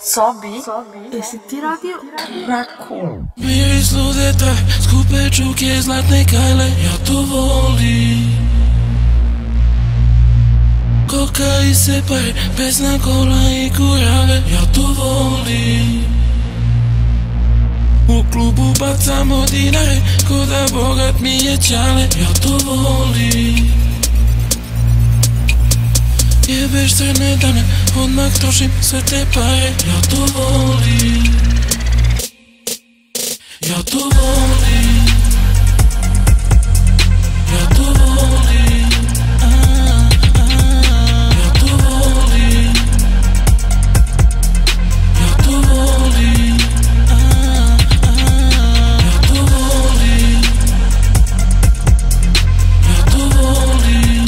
Sobi, jesi ti radio Rakun? Miris ludeta, skupe čuke, zlatne kajle, ja to volim. Koka i separe, pesna kola i kurave, ja to volim. U klubu bacamo dinare, ko da bogat mi je čale, ja to volim. Jebeš crne dane, odmah trošim sve te pare, ja to volim. Ja to volim. Ja to volim. Ja to volim. Ja to volim. Ja to volim. Ja to volim.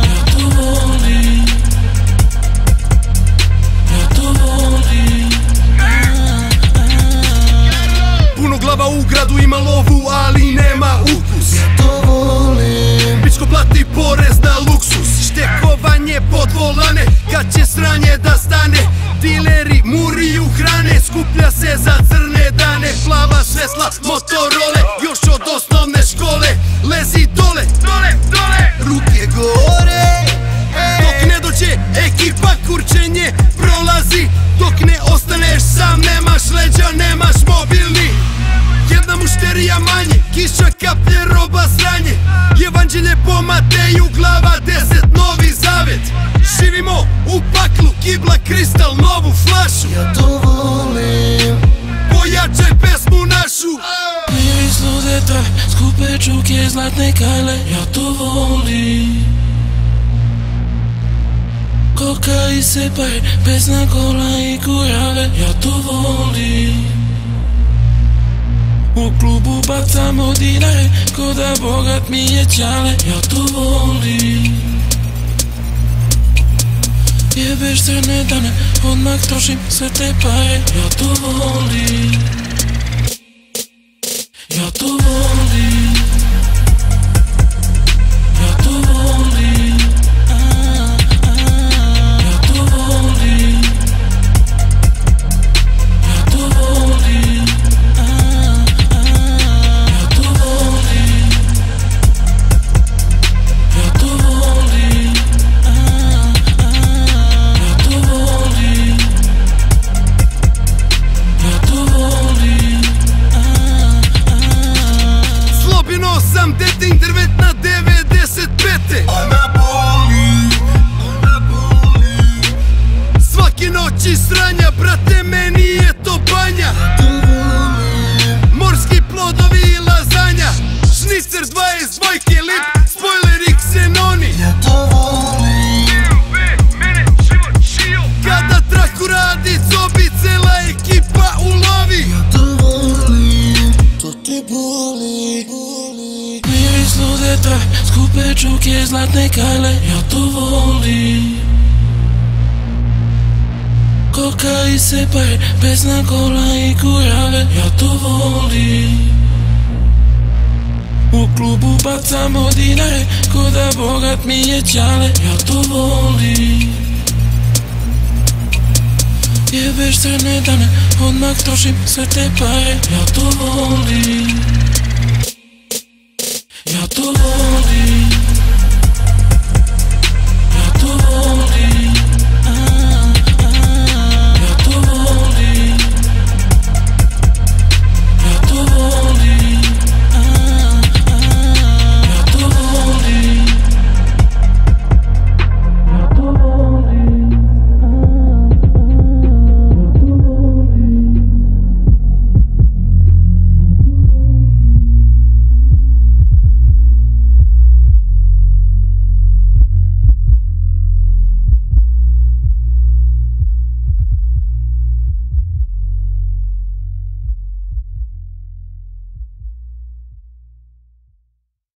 Ja to volim. Ja to volim. Puno glava u gradu ima lovu, ali nema ukus. Ja to volim. Pičko plati porez na luksus. Štekovanje pod volane, kad će sranje da stane. Dileri muriju hrane, skuplja se za crne dane. Plava svesla Motorole, još od osnovne škole. Lezi dole, dole, dole, ruke gore. Dok ne dođe ekipa, kurčenje prolazi. Dok ne ostaneš sam, nemaš leđa, nemaš mobilni. Jedna mušterija manje, kiša kaplje, roba sranje. Evanđelje po Mateju, glava 10, Novi Zavet. Živimo u paklu, kibla, kristal, novu flašu. Ja to volim. Pojačaj pesmu našu. Miris ludeta, skupe čuke, zlatne kajle, ja to volim. Koka i separe, pesna kola i kurave, ja to volim. U klubu bacamo dinare, ko da bogat mi je čale, ja to volim. Jebeš crne dane, odmah trošim sve te pare, ja to volim. Ja to volim. Ja to volim. Ja to volim. Ja to volim. Ja to volim. Ja to volim. Ja to volim. Ja to volim. Slobino sam dete, intervent na 95. Ona boli. Svake noći sranja, brate, meni je to banja. Morski plodovi i lazanja. Šnicer 22, lip, spoiler i ksenoni. Ja to volim. Kada traku radi, Zobi, cela ekipa ulovi. Ja to volim. To te boli. Miris ludeta, skupe čuke, zlatne kajle, ja to volim. Koka i separe, pesna kola i kurave, ja to volim. U klubu bacamo dinare, ko da bogat mi je čale, ja to volim. Jebeš crne dane, odmah trošim sve te pare, ja to volim. Ja to volim.